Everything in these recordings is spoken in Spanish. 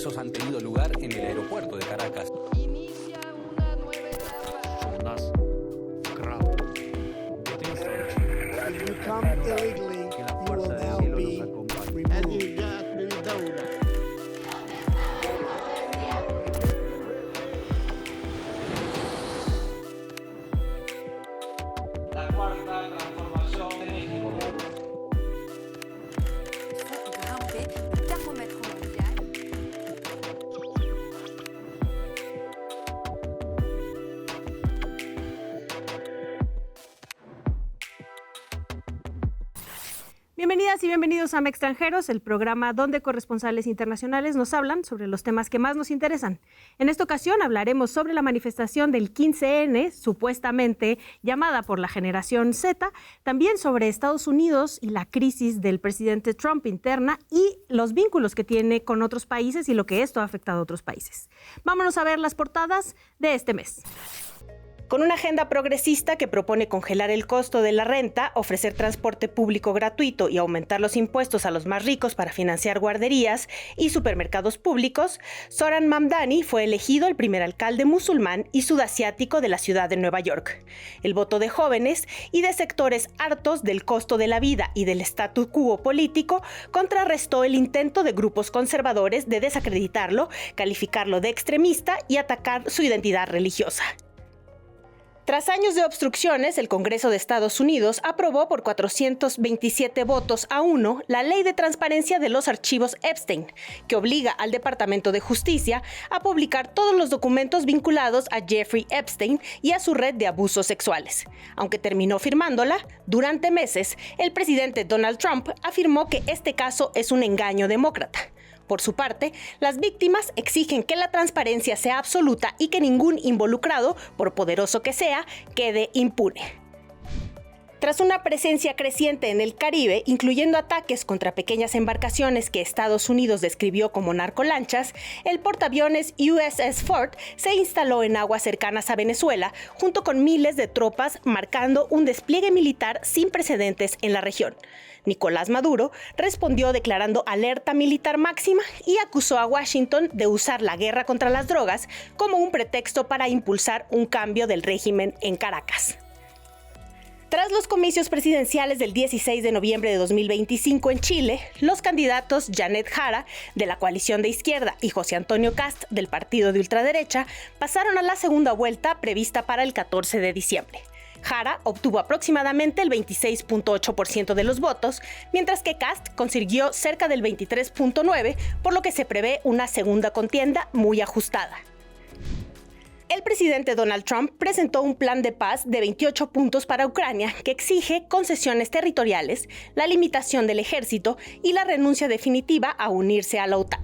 ingresos han tenido lugar en el aeropuerto de Caracas. Inicia una nueva etapa. If you come illegally, you will now be removed. La cuarta transformación de México. Grimper le thermomètre mondial. Bienvenidas y bienvenidos a Mextranjeros, el programa donde corresponsales internacionales nos hablan sobre los temas que más nos interesan. En esta ocasión hablaremos sobre la manifestación del 15N, supuestamente llamada por la generación Z, también sobre Estados Unidos y la crisis del presidente Trump interna y los vínculos que tiene con otros países y lo que esto ha afectado a otros países. Vámonos a ver las portadas de este mes. Con una agenda progresista que propone congelar el costo de la renta, ofrecer transporte público gratuito y aumentar los impuestos a los más ricos para financiar guarderías y supermercados públicos, Zohran Mamdani fue elegido el primer alcalde musulmán y sudasiático de la ciudad de Nueva York. El voto de jóvenes y de sectores hartos del costo de la vida y del statu quo político contrarrestó el intento de grupos conservadores de desacreditarlo, calificarlo de extremista y atacar su identidad religiosa. Tras años de obstrucciones, el Congreso de Estados Unidos aprobó por 427 votos a 1 la Ley de Transparencia de los Archivos Epstein, que obliga al Departamento de Justicia a publicar todos los documentos vinculados a Jeffrey Epstein y a su red de abusos sexuales. Aunque terminó firmándola, durante meses, el presidente Donald Trump afirmó que este caso es un engaño demócrata. Por su parte, las víctimas exigen que la transparencia sea absoluta y que ningún involucrado, por poderoso que sea, quede impune. Tras una presencia creciente en el Caribe, incluyendo ataques contra pequeñas embarcaciones que Estados Unidos describió como narcolanchas, el portaaviones USS Ford se instaló en aguas cercanas a Venezuela, junto con miles de tropas, marcando un despliegue militar sin precedentes en la región. Nicolás Maduro respondió declarando alerta militar máxima y acusó a Washington de usar la guerra contra las drogas como un pretexto para impulsar un cambio del régimen en Caracas. Tras los comicios presidenciales del 16 de noviembre de 2025 en Chile, los candidatos Janet Jara, de la coalición de izquierda, y José Antonio Kast, del partido de ultraderecha, pasaron a la segunda vuelta prevista para el 14 de diciembre. Jara obtuvo aproximadamente el 26.8% de los votos, mientras que Kast consiguió cerca del 23.9%, por lo que se prevé una segunda contienda muy ajustada. El presidente Donald Trump presentó un plan de paz de 28 puntos para Ucrania que exige concesiones territoriales, la limitación del ejército y la renuncia definitiva a unirse a la OTAN,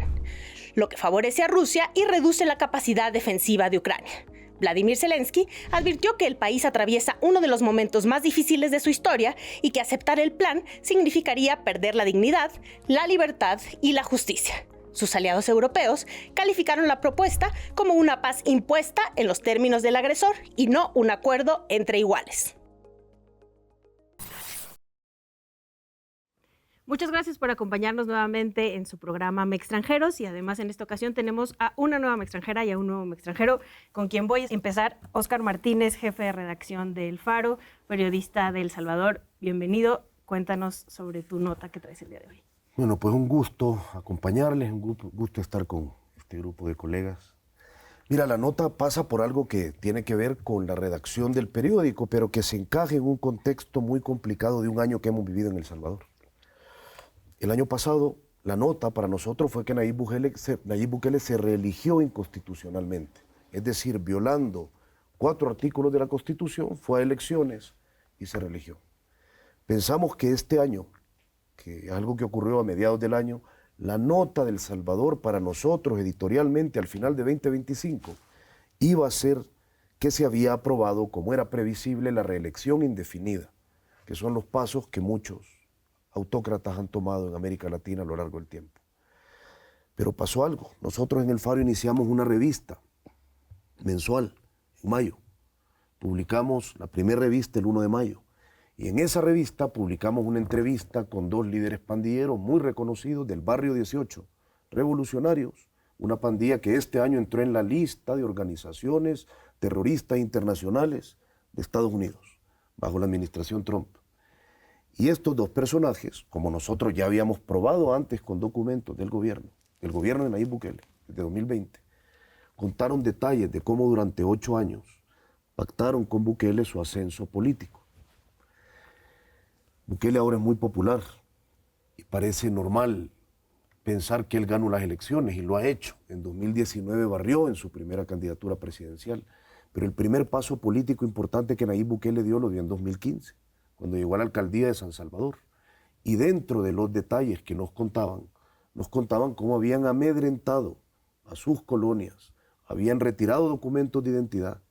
lo que favorece a Rusia y reduce la capacidad defensiva de Ucrania. Vladimir Zelensky advirtió que el país atraviesa uno de los momentos más difíciles de su historia y que aceptar el plan significaría perder la dignidad, la libertad y la justicia. Sus aliados europeos calificaron la propuesta como una paz impuesta en los términos del agresor y no un acuerdo entre iguales. Muchas gracias por acompañarnos nuevamente en su programa Mextranjeros y además en esta ocasión tenemos a una nueva mextranjera y a un nuevo mextranjero con quien voy a empezar. Óscar Martínez, jefe de redacción de El Faro, periodista de El Salvador. Bienvenido, cuéntanos sobre tu nota que traes el día de hoy. Bueno, pues un gusto acompañarles, un gusto estar con este grupo de colegas. Mira, la nota pasa por algo que tiene que ver con la redacción del periódico, pero que se encaja en un contexto muy complicado de un año que hemos vivido en El Salvador. El año pasado, la nota para nosotros fue que Nayib Bukele se reeligió inconstitucionalmente, es decir, violando 4 artículos de la Constitución, fue a elecciones y se reeligió. Pensamos que este año, que es algo que ocurrió a mediados del año, la nota del Salvador para nosotros editorialmente al final de 2025 iba a ser que se había aprobado, como era previsible, la reelección indefinida, que son los pasos que muchos autócratas han tomado en América Latina a lo largo del tiempo. Pero pasó algo. Nosotros en El Faro iniciamos una revista mensual en mayo. Publicamos la primera revista el 1 de mayo. Y en esa revista publicamos una entrevista con 2 líderes pandilleros muy reconocidos del barrio 18, revolucionarios, una pandilla que este año entró en la lista de organizaciones terroristas internacionales de Estados Unidos, bajo la administración Trump. Y estos dos personajes, como nosotros ya habíamos probado antes con documentos del gobierno de Nayib Bukele, de 2020, contaron detalles de cómo durante 8 años pactaron con Bukele su ascenso político. Bukele ahora es muy popular y parece normal pensar que él ganó las elecciones, y lo ha hecho. En 2019 barrió en su primera candidatura presidencial, pero el primer paso político importante que Nayib Bukele dio lo dio en 2015, cuando llegó a la alcaldía de San Salvador. Y dentro de los detalles que nos contaban cómo habían amedrentado a sus colonias, habían retirado documentos de identidad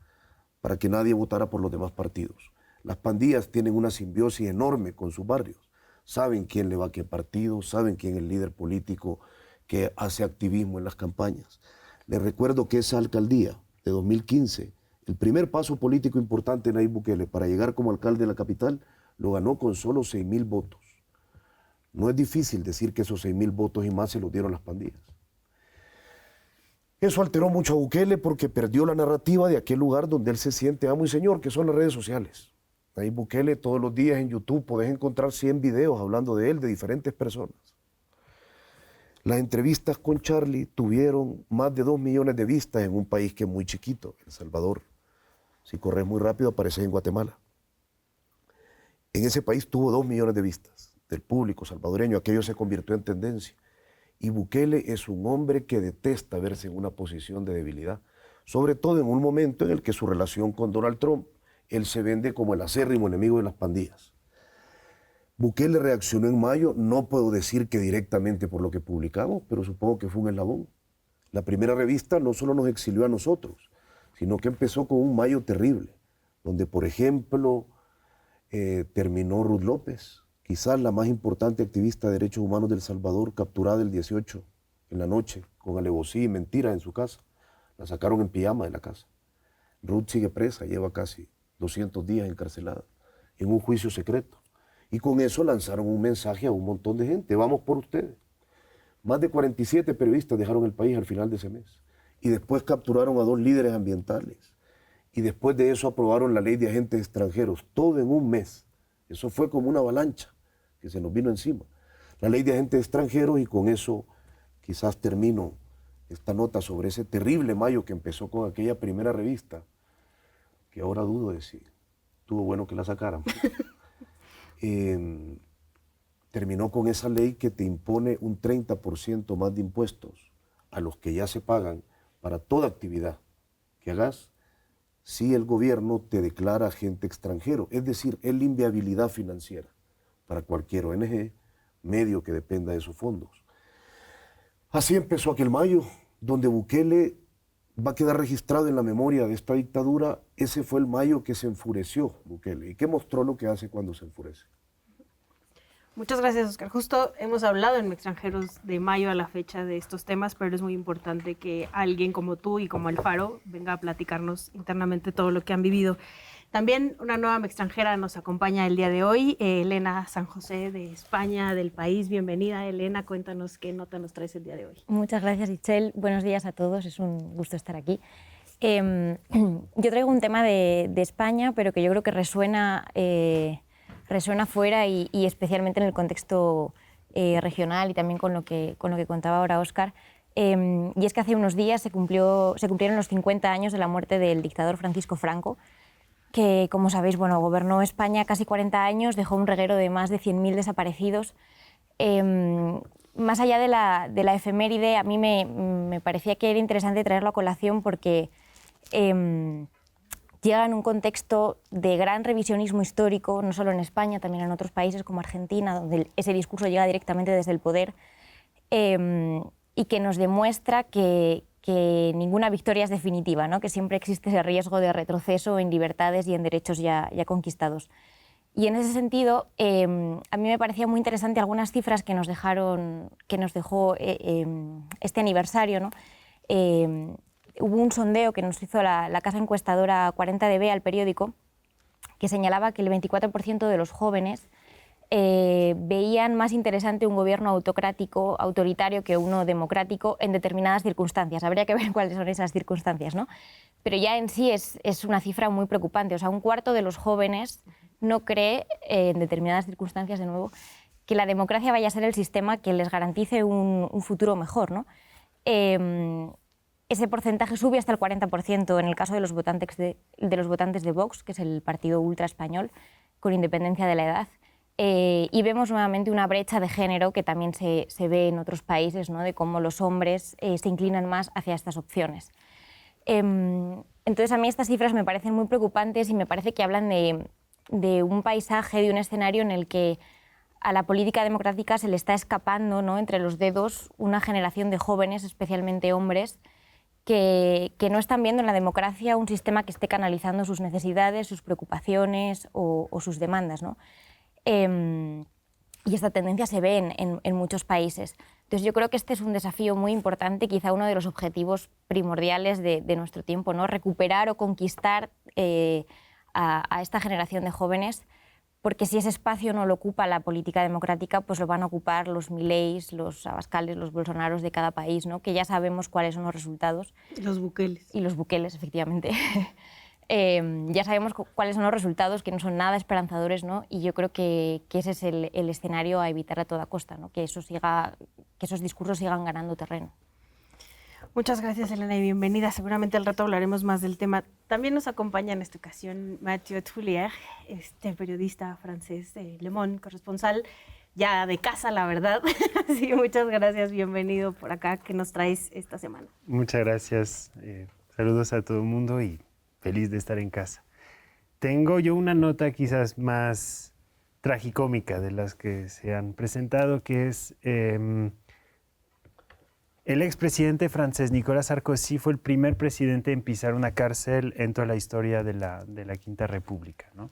para que nadie votara por los demás partidos. Las pandillas tienen una simbiosis enorme con sus barrios. Saben quién le va a qué partido, saben quién es el líder político que hace activismo en las campañas. Les recuerdo que esa alcaldía de 2015, el primer paso político importante de Nayib Bukele para llegar como alcalde de la capital, lo ganó con solo 6,000 votos. No es difícil decir que esos 6,000 votos y más se los dieron las pandillas. Eso alteró mucho a Bukele porque perdió la narrativa de aquel lugar donde él se siente amo y señor, que son las redes sociales. Nayib Bukele, todos los días en YouTube podés encontrar 100 videos hablando de él, de diferentes personas. Las entrevistas con Charlie tuvieron más de 2 millones de vistas en un país que es muy chiquito, El Salvador. Si corres muy rápido apareces en Guatemala. En ese país tuvo 2 millones de vistas del público salvadoreño. Aquello se convirtió en tendencia. Y Bukele es un hombre que detesta verse en una posición de debilidad, sobre todo en un momento en el que su relación con Donald Trump, él se vende como el acérrimo enemigo de las pandillas. Bukele reaccionó en mayo, no puedo decir que directamente por lo que publicamos, pero supongo que fue un eslabón. La primera revista no solo nos exilió a nosotros, sino que empezó con un mayo terrible, donde, por ejemplo, terminó Ruth López, quizás la más importante activista de derechos humanos de El Salvador, capturada el 18 en la noche, con alevosía y mentiras en su casa. La sacaron en pijama de la casa. Ruth sigue presa, lleva casi 200 días encarcelada, en un juicio secreto. Y con eso lanzaron un mensaje a un montón de gente: vamos por ustedes. Más de 47 periodistas dejaron el país al final de ese mes. Y después capturaron a 2 líderes ambientales. Y después de eso aprobaron la ley de agentes extranjeros, todo en un mes. Eso fue como una avalancha que se nos vino encima. La ley de agentes extranjeros, y con eso quizás termino esta nota sobre ese terrible mayo que empezó con aquella primera revista, que ahora dudo de si estuvo bueno que la sacaran. Terminó con esa ley que te impone un 30% más de impuestos a los que ya se pagan para toda actividad que hagas si el gobierno te declara agente extranjero. Es decir, es la inviabilidad financiera para cualquier ONG, medio que dependa de esos fondos. Así empezó aquel mayo, donde Bukele va a quedar registrado en la memoria de esta dictadura. Ese fue el mayo que se enfureció Bukele y que mostró lo que hace cuando se enfurece. Muchas gracias, Oscar. Justo hemos hablado en Extranjeros de mayo a la fecha de estos temas, pero es muy importante que alguien como tú y como El Faro venga a platicarnos internamente todo lo que han vivido. También una nueva extranjera nos acompaña el día de hoy, Elena San José de España, del país. Bienvenida, Elena. Cuéntanos qué nota nos traes el día de hoy. Muchas gracias, Itzel. Buenos días a todos. Es un gusto estar aquí. Yo traigo un tema de España, pero que yo creo que resuena fuera y especialmente en el contexto regional y también con lo que contaba ahora Óscar. Y es que hace unos días se cumplieron los 50 años de la muerte del dictador Francisco Franco, que, como sabéis, gobernó España casi 40 años, dejó un reguero de más de 100.000 desaparecidos. Más allá de la efeméride, a mí me parecía que era interesante traerlo a colación porque llega en un contexto de gran revisionismo histórico, no solo en España, también en otros países como Argentina, donde ese discurso llega directamente desde el poder, y que nos demuestra que ninguna victoria es definitiva, ¿no? Que siempre existe ese riesgo de retroceso en libertades y en derechos ya conquistados. Y en ese sentido, a mí me parecía muy interesante algunas cifras que nos dejó este aniversario, ¿no? Hubo un sondeo que nos hizo la casa encuestadora 40DB al periódico, que señalaba que el 24% de los jóvenes veían más interesante un gobierno autocrático, autoritario, que uno democrático en determinadas circunstancias. Habría que ver cuáles son esas circunstancias, ¿no? Pero ya en sí es una cifra muy preocupante. O sea, un cuarto de los jóvenes no cree, en determinadas circunstancias, de nuevo, que la democracia vaya a ser el sistema que les garantice un futuro mejor, ¿no? Ese porcentaje sube hasta el 40% en el caso de los votantes de Vox, que es el partido ultra español, con independencia de la edad. Y vemos nuevamente una brecha de género que también se ve en otros países, ¿no? De cómo los hombres se inclinan más hacia estas opciones. Entonces, a mí estas cifras me parecen muy preocupantes y me parece que hablan de un paisaje, de un escenario en el que a la política democrática se le está escapando, ¿no?, entre los dedos una generación de jóvenes, especialmente hombres, que no están viendo en la democracia un sistema que esté canalizando sus necesidades, sus preocupaciones o sus demandas, ¿no? Y esta tendencia se ve en muchos países. Entonces yo creo que este es un desafío muy importante, quizá uno de los objetivos primordiales de nuestro tiempo, ¿no? Recuperar o conquistar a esta generación de jóvenes, porque si ese espacio no lo ocupa la política democrática, pues lo van a ocupar los Mileis, los Abascales, los Bolsonaros de cada país, ¿no? Que ya sabemos cuáles son los resultados. Los Bukeles. Y los Bukeles, efectivamente. Ya sabemos cuáles son los resultados, que no son nada esperanzadores, ¿no? Y yo creo que ese es el escenario a evitar a toda costa, ¿no? Que esos discursos sigan ganando terreno. Muchas gracias, Elena, y bienvenida. Seguramente al rato hablaremos más del tema. También nos acompaña en esta ocasión Mathieu Tullier, periodista francés de Le Monde, corresponsal ya de casa, la verdad. Sí, muchas gracias, bienvenido por acá. ¿Qué nos traes esta semana? Muchas gracias. Saludos a todo el mundo y feliz de estar en casa. Tengo yo una nota quizás más tragicómica de las que se han presentado, que es el expresidente francés Nicolas Sarkozy fue el primer presidente en pisar una cárcel en toda la historia de la Quinta República, ¿no?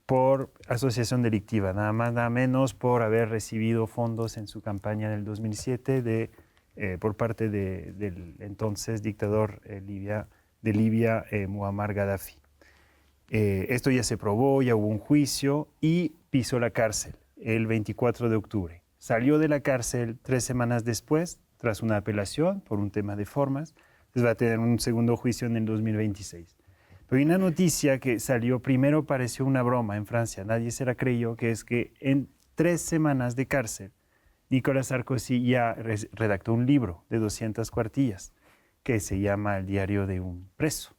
Por asociación delictiva, nada más, nada menos, por haber recibido fondos en su campaña en el 2007 por parte del entonces dictador de Libia, Muammar Gaddafi. Esto ya se probó, ya hubo un juicio y pisó la cárcel el 24 de octubre. Salió de la cárcel 3 semanas después, tras una apelación por un tema de formas. Entonces va a tener un segundo juicio en el 2026. Pero hay una noticia que salió, primero pareció una broma en Francia, nadie se la creyó, que es que en 3 semanas de cárcel, Nicolas Sarkozy ya redactó un libro de 200 cuartillas que se llama El diario de un preso.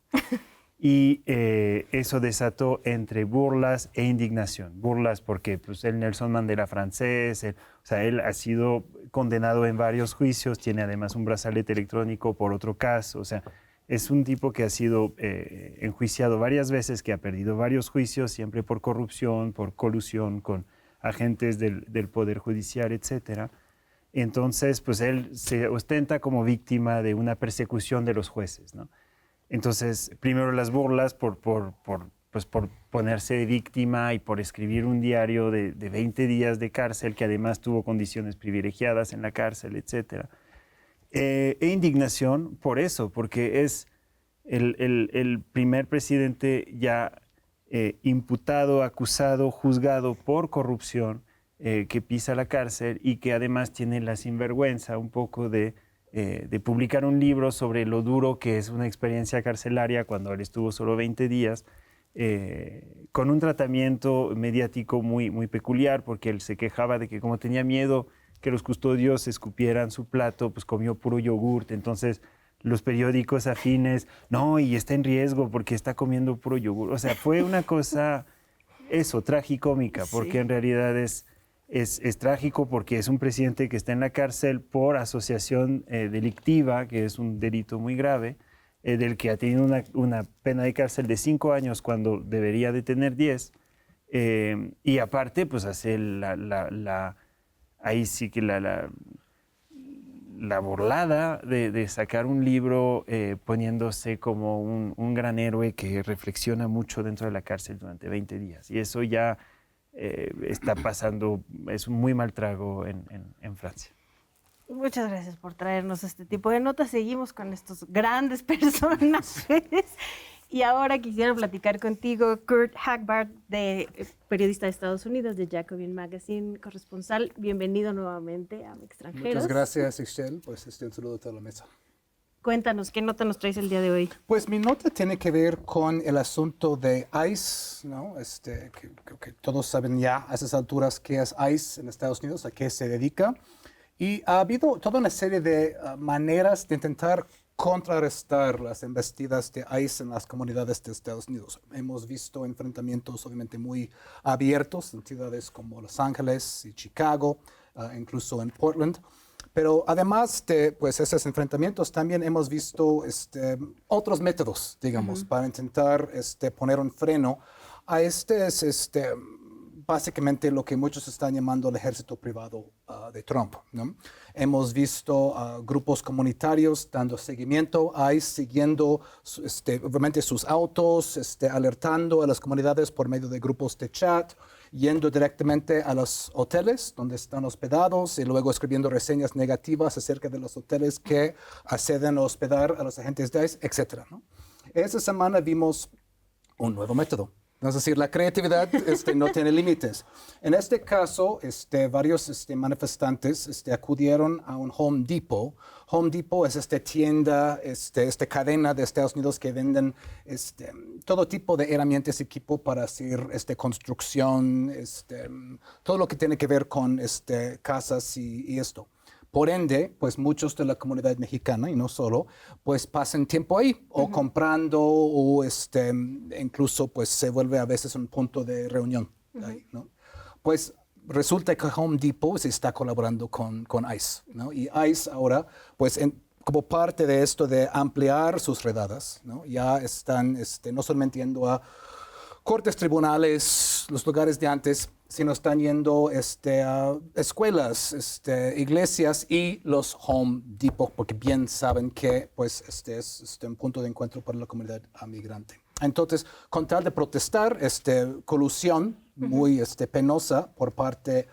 Y eso desató entre burlas e indignación. Burlas porque pues, el Nelson Mandela francés, él ha sido condenado en varios juicios, tiene además un brazalete electrónico por otro caso. O sea, es un tipo que ha sido enjuiciado varias veces, que ha perdido varios juicios, siempre por corrupción, por colusión con agentes del Poder Judicial, etc. Entonces, pues él se ostenta como víctima de una persecución de los jueces, ¿no? Entonces, primero las burlas por ponerse de víctima y por escribir un diario de 20 días de cárcel, que además tuvo condiciones privilegiadas en la cárcel, etc. E indignación por eso, porque es el primer presidente ya imputado, acusado, juzgado por corrupción, que pisa la cárcel y que además tiene la sinvergüenza un poco de publicar un libro sobre lo duro que es una experiencia carcelaria cuando él estuvo solo 20 días, con un tratamiento mediático muy peculiar, porque él se quejaba de que como tenía miedo que los custodios escupieran su plato, pues comió puro yogurt. Entonces los periódicos afines, no, y está en riesgo porque está comiendo puro yogur. O sea, fue una cosa, eso, tragicómica, porque en realidad es trágico porque es un presidente que está en la cárcel por asociación delictiva, que es un delito muy grave, del que ha tenido una pena de cárcel de 5 años cuando debería de tener 10. Y aparte, pues hace ahí sí que la burlada de sacar un libro poniéndose como un gran héroe que reflexiona mucho dentro de la cárcel durante 20 días. Y eso ya está pasando, es un muy mal trago en Francia. Muchas gracias por traernos este tipo de notas. Seguimos con estos grandes personajes. Y ahora quisiera platicar contigo, Kurt Hagbard, periodista de Estados Unidos, de Jacobin Magazine, corresponsal. Bienvenido nuevamente a Extranjeros. Muchas gracias, Ixchel. Pues un saludo a toda la mesa. Cuéntanos, ¿qué nota nos traes el día de hoy? Pues mi nota tiene que ver con el asunto de ICE, ¿no? Creo que todos saben ya a esas alturas qué es ICE en Estados Unidos, a qué se dedica. Y ha habido toda una serie de maneras de intentar contrarrestar las embestidas de ICE en las comunidades de Estados Unidos. Hemos visto enfrentamientos obviamente muy abiertos en ciudades como Los Ángeles y Chicago, incluso en Portland. Pero además de pues, esos enfrentamientos, también hemos visto otros métodos, digamos, para intentar poner un freno a básicamente lo que muchos están llamando el ejército privado de Trump, ¿no? Hemos visto grupos comunitarios dando seguimiento a ICE, siguiendo obviamente sus autos, alertando a las comunidades por medio de grupos de chat, yendo directamente a los hoteles donde están hospedados y luego escribiendo reseñas negativas acerca de los hoteles que acceden a hospedar a los agentes de ICE, etc., ¿no? Esta semana vimos un nuevo método. Es decir, la creatividad no tiene límites. En este caso, varios manifestantes acudieron a un Home Depot. Home Depot es esta tienda, esta cadena de Estados Unidos que venden todo tipo de herramientas y equipo para hacer construcción, todo lo que tiene que ver con casas y esto. Por ende, pues muchos de la comunidad mexicana, y no solo, pues pasan tiempo ahí, o comprando, o incluso pues se vuelve a veces un punto de reunión ahí, ¿no? Pues resulta que Home Depot se está colaborando con ICE, ¿no? Y ICE ahora, pues como parte de esto de ampliar sus redadas, ¿no? Ya están no solamente yendo a cortes, tribunales, los lugares de antes, sino están yendo a escuelas, iglesias y los Home Depot, porque bien saben que pues, es un punto de encuentro para la comunidad migrante. Entonces, con tal de protestar, colusión muy penosa por parte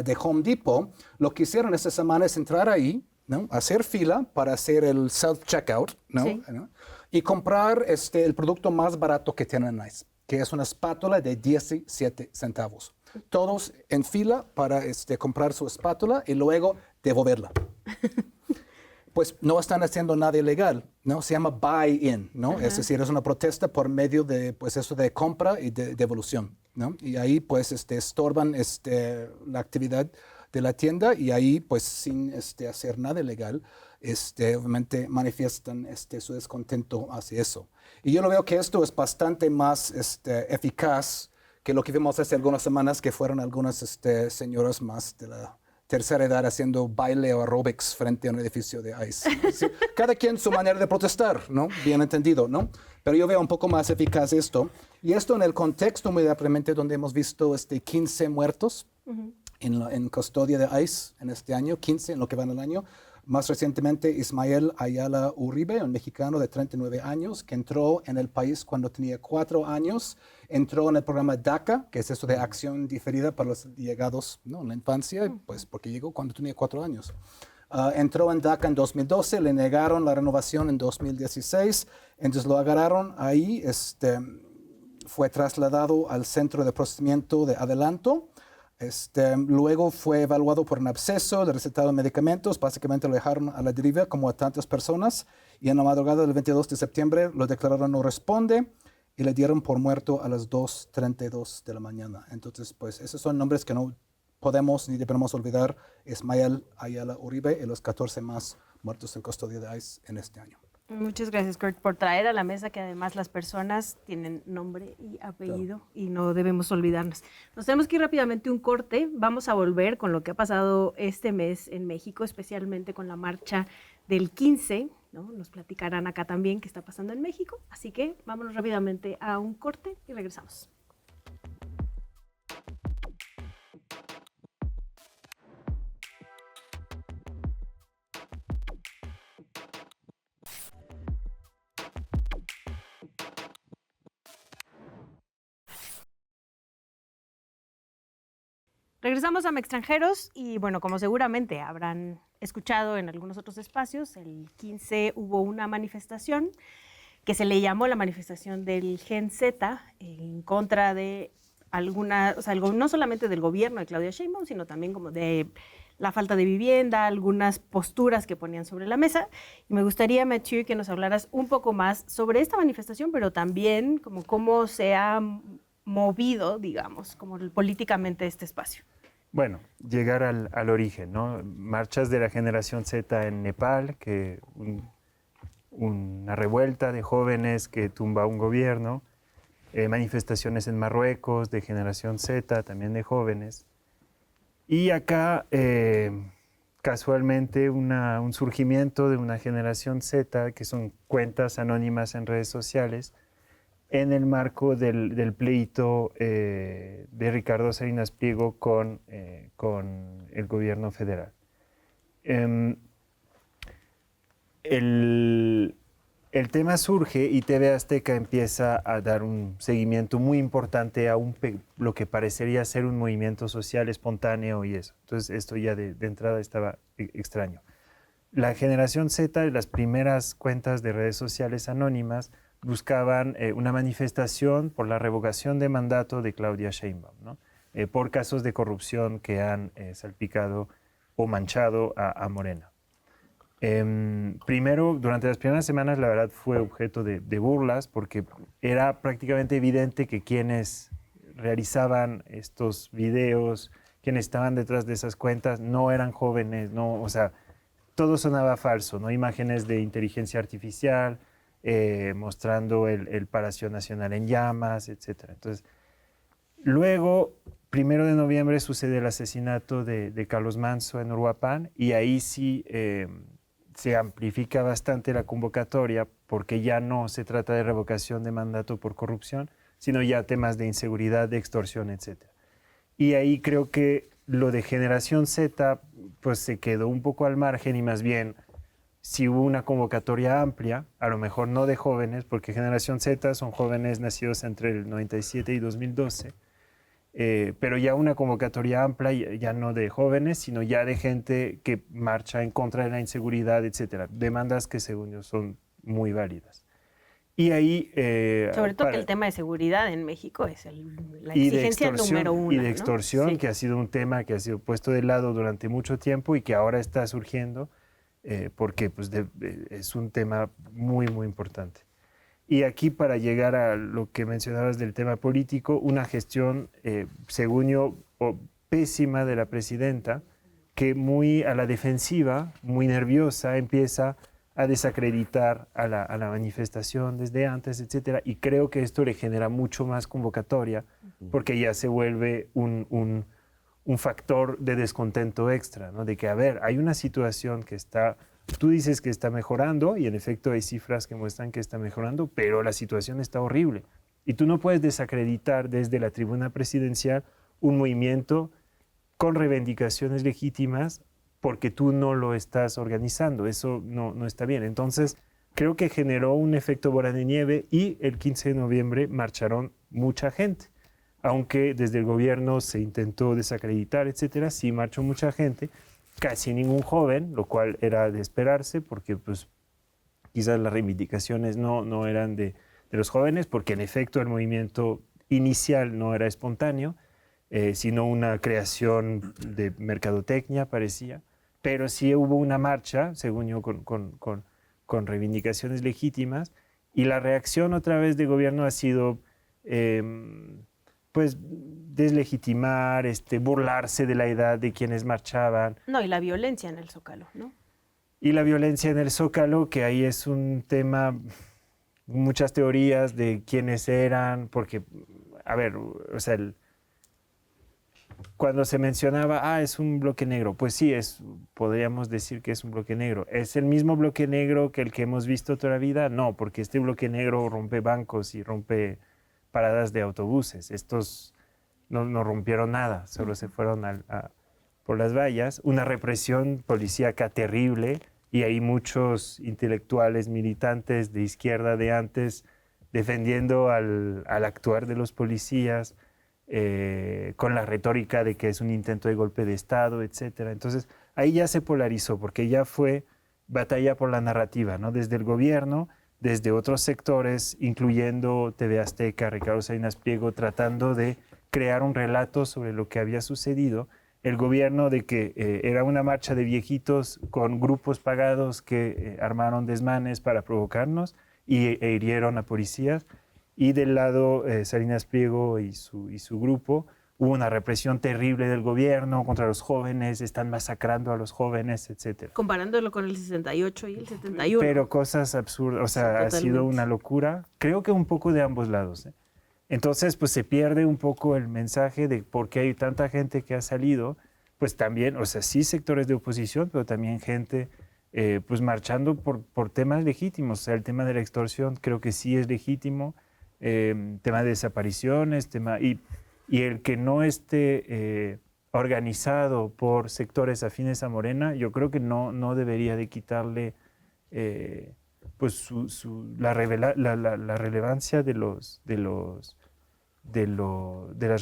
de Home Depot, lo que hicieron esta semana es entrar ahí, ¿no? Hacer fila para hacer el self-checkout, ¿no? Sí. ¿no? Y comprar el producto más barato que tienen en ICE, que es una espátula de 17 centavos. Todos en fila para comprar su espátula y luego devolverla. Pues no están haciendo nada ilegal, ¿no? Se llama buy-in, ¿no? Es decir, es una protesta por medio de, pues, eso de compra y de devolución, ¿no? Y ahí, pues, estorban la actividad de la tienda y ahí, pues, sin hacer nada ilegal, obviamente manifiestan su descontento hacia eso. Y yo lo veo que esto es bastante más eficaz que lo que vimos hace algunas semanas, que fueron algunas señoras más de la tercera edad haciendo baile o aerobics frente a un edificio de ICE. ¿Sí? Cada quien su manera de protestar, ¿no? Bien entendido, ¿no? Pero yo veo un poco más eficaz esto. Y esto en el contexto muy rápidamente donde hemos visto 15 muertos en custodia de ICE en este año, 15 en lo que va en el año. Más recientemente, Ismael Ayala Uribe, un mexicano de 39 años, que entró en el país cuando tenía 4 años, entró en el programa DACA, que es eso de acción diferida para los llegados, ¿no? En la infancia, pues porque llegó cuando tenía 4 años. Entró en DACA en 2012, le negaron la renovación en 2016, entonces lo agarraron ahí, fue trasladado al centro de procesamiento de Adelanto. Luego fue evaluado por un absceso, le recetaron medicamentos, básicamente lo dejaron a la deriva como a tantas personas y en la madrugada del 22 de septiembre lo declararon no responde y le dieron por muerto a las 2:32 de la mañana. Entonces, pues esos son nombres que no podemos ni debemos olvidar. Ismael Ayala Uribe y los 14 más muertos en custodia de ICE en este año. Muchas gracias, Kurt, por traer a la mesa que además las personas tienen nombre y apellido y no debemos olvidarnos. Nos tenemos que ir rápidamente a un corte. Vamos a volver con lo que ha pasado este mes en México, especialmente con la marcha del 15, ¿no? Nos platicarán acá también qué está pasando en México. Así que vámonos rápidamente a un corte y regresamos. Regresamos a Extranjeros y bueno, como seguramente habrán escuchado en algunos otros espacios, el 15 hubo una manifestación que se le llamó la manifestación del Gen Z en contra de no solamente del gobierno de Claudia Sheinbaum, sino también como de la falta de vivienda, algunas posturas que ponían sobre la mesa. Y me gustaría, Mathieu, que nos hablaras un poco más sobre esta manifestación, pero también como cómo se ha movido, digamos, como políticamente este espacio. Bueno, llegar al origen, ¿no? Marchas de la generación Z en Nepal, que una revuelta de jóvenes que tumba un gobierno, manifestaciones en Marruecos de generación Z, también de jóvenes. Y acá, casualmente, un surgimiento de una generación Z, que son cuentas anónimas en redes sociales, en el marco del pleito de Ricardo Salinas Pliego con el gobierno federal. El tema surge y TV Azteca empieza a dar un seguimiento muy importante a lo que parecería ser un movimiento social espontáneo y eso. Entonces esto ya de entrada estaba extraño. La generación Z, las primeras cuentas de redes sociales anónimas, buscaban una manifestación por la revocación de mandato de Claudia Sheinbaum, ¿no? Por casos de corrupción que han salpicado o manchado a Morena. Primero, durante las primeras semanas, la verdad fue objeto de burlas porque era prácticamente evidente que quienes realizaban estos videos, quienes estaban detrás de esas cuentas, no eran jóvenes, no, o sea, todo sonaba falso, ¿no? Imágenes de inteligencia artificial, mostrando el Palacio Nacional en llamas, etc. Entonces, luego, 1 de noviembre, sucede el asesinato de Carlos Manso en Uruapan y ahí sí se amplifica bastante la convocatoria porque ya no se trata de revocación de mandato por corrupción, sino ya temas de inseguridad, de extorsión, etc. Y ahí creo que lo de generación Z pues se quedó un poco al margen y más bien si hubo una convocatoria amplia, a lo mejor no de jóvenes, porque generación Z son jóvenes nacidos entre el 97 y 2012, pero ya una convocatoria amplia, ya no de jóvenes, sino ya de gente que marcha en contra de la inseguridad, etcétera. Demandas que según yo son muy válidas. Y ahí... Sobre todo que el tema de seguridad en México es la exigencia número uno. Y de extorsión, ¿no? Sí. Que ha sido un tema que ha sido puesto de lado durante mucho tiempo y que ahora está surgiendo porque pues, es un tema muy, muy importante. Y aquí, para llegar a lo que mencionabas del tema político, una gestión, según yo, pésima de la presidenta, que muy a la defensiva, muy nerviosa, empieza a desacreditar a la manifestación desde antes, etcétera. Y creo que esto le genera mucho más convocatoria, porque ya se vuelve un factor de descontento extra, ¿no? De que, a ver, hay una situación que está... Tú dices que está mejorando y en efecto hay cifras que muestran que está mejorando, pero la situación está horrible. Y tú no puedes desacreditar desde la tribuna presidencial un movimiento con reivindicaciones legítimas porque tú no lo estás organizando. Eso no está bien. Entonces, creo que generó un efecto bola de nieve y el 15 de noviembre marcharon mucha gente. Aunque desde el gobierno se intentó desacreditar, etcétera, sí marchó mucha gente. Casi ningún joven, lo cual era de esperarse, porque pues, quizás las reivindicaciones no eran de los jóvenes, porque en efecto el movimiento inicial no era espontáneo, sino una creación de mercadotecnia, parecía. Pero sí hubo una marcha, según yo, con reivindicaciones legítimas, y la reacción otra vez del gobierno ha sido... pues deslegitimar, burlarse de la edad de quienes marchaban. No, y la violencia en el Zócalo, ¿no? Y la violencia en el Zócalo, que ahí es un tema, muchas teorías de quiénes eran, porque, a ver, o sea, cuando se mencionaba, es un bloque negro, pues sí, podríamos decir que es un bloque negro. ¿Es el mismo bloque negro que el que hemos visto toda la vida? No, porque este bloque negro rompe bancos y rompe paradas de autobuses. Estos no rompieron nada, solo se fueron por las vallas. Una represión policíaca terrible y hay muchos intelectuales militantes de izquierda de antes defendiendo al actuar de los policías con la retórica de que es un intento de golpe de Estado, etc. Entonces ahí ya se polarizó porque ya fue batalla por la narrativa, ¿no? Desde el gobierno desde otros sectores, incluyendo TV Azteca, Ricardo Salinas Pliego, tratando de crear un relato sobre lo que había sucedido. El gobierno de que era una marcha de viejitos con grupos pagados que armaron desmanes para provocarnos e hirieron a policías. Y del lado Salinas Pliego y su grupo, hubo una represión terrible del gobierno contra los jóvenes, están masacrando a los jóvenes, etc. Comparándolo con el 68 y el 71. Pero cosas absurdas, o sea, ha sido una locura. Creo que un poco de ambos lados. Entonces, pues se pierde un poco el mensaje de por qué hay tanta gente que ha salido, pues también, o sea, sí sectores de oposición, pero también gente pues marchando por temas legítimos. O sea, el tema de la extorsión creo que sí es legítimo, tema de desapariciones, y el que no esté organizado por sectores afines a Morena, yo creo que no debería de quitarle pues la relevancia de las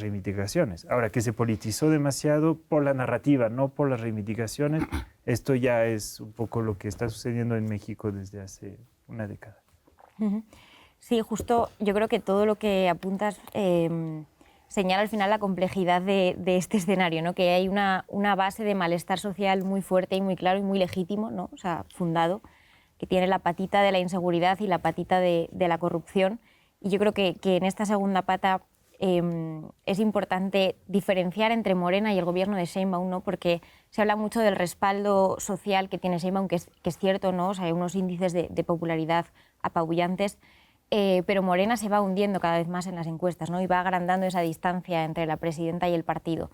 reivindicaciones. Ahora, que se politizó demasiado por la narrativa, no por las reivindicaciones, esto ya es un poco lo que está sucediendo en México desde hace una década. Sí, justo yo creo que todo lo que apuntas señala al final la complejidad de este escenario, ¿no? Que hay una base de malestar social muy fuerte y muy claro y muy legítimo, ¿no? O sea, fundado, que tiene la patita de la inseguridad y la patita de la corrupción. Y yo creo que en esta segunda pata es importante diferenciar entre Morena y el gobierno de Sheinbaum, ¿no? Porque se habla mucho del respaldo social que tiene Sheinbaum, que es cierto, ¿no? O sea, hay unos índices de popularidad apabullantes, pero Morena se va hundiendo cada vez más en las encuestas, ¿no? Y va agrandando esa distancia entre la presidenta y el partido,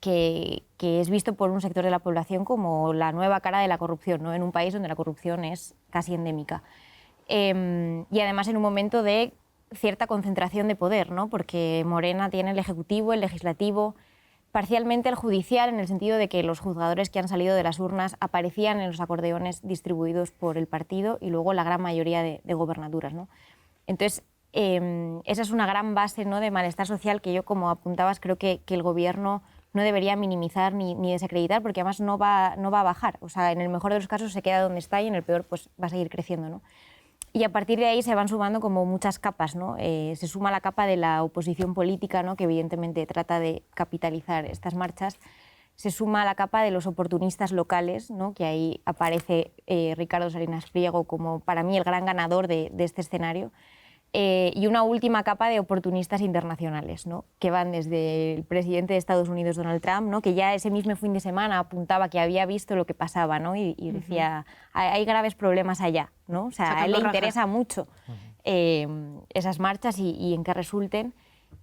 que es visto por un sector de la población como la nueva cara de la corrupción, ¿no? En un país donde la corrupción es casi endémica. Y además en un momento de cierta concentración de poder, ¿no? Porque Morena tiene el Ejecutivo, el Legislativo, parcialmente el Judicial, en el sentido de que los juzgadores que han salido de las urnas aparecían en los acordeones distribuidos por el partido y luego la gran mayoría de gobernaturas, ¿no? Entonces, esa es una gran base, ¿no?, de malestar social que yo, como apuntabas, creo que el gobierno no debería minimizar ni desacreditar, porque además no va a bajar. O sea, en el mejor de los casos se queda donde está y en el peor pues va a seguir creciendo, ¿no? Y a partir de ahí se van sumando como muchas capas, ¿no? Se suma la capa de la oposición política, ¿no?, que evidentemente trata de capitalizar estas marchas. Se suma la capa de los oportunistas locales, ¿no?, que ahí aparece Ricardo Salinas Pliego como para mí el gran ganador de este escenario. Y una última capa de oportunistas internacionales, ¿no?, que van desde el presidente de Estados Unidos, Donald Trump, ¿no?, que ya ese mismo fin de semana apuntaba que había visto lo que pasaba, ¿no?, y decía, hay graves problemas allá, ¿no? O sea, a él le interesa mucho esas marchas y en qué resulten.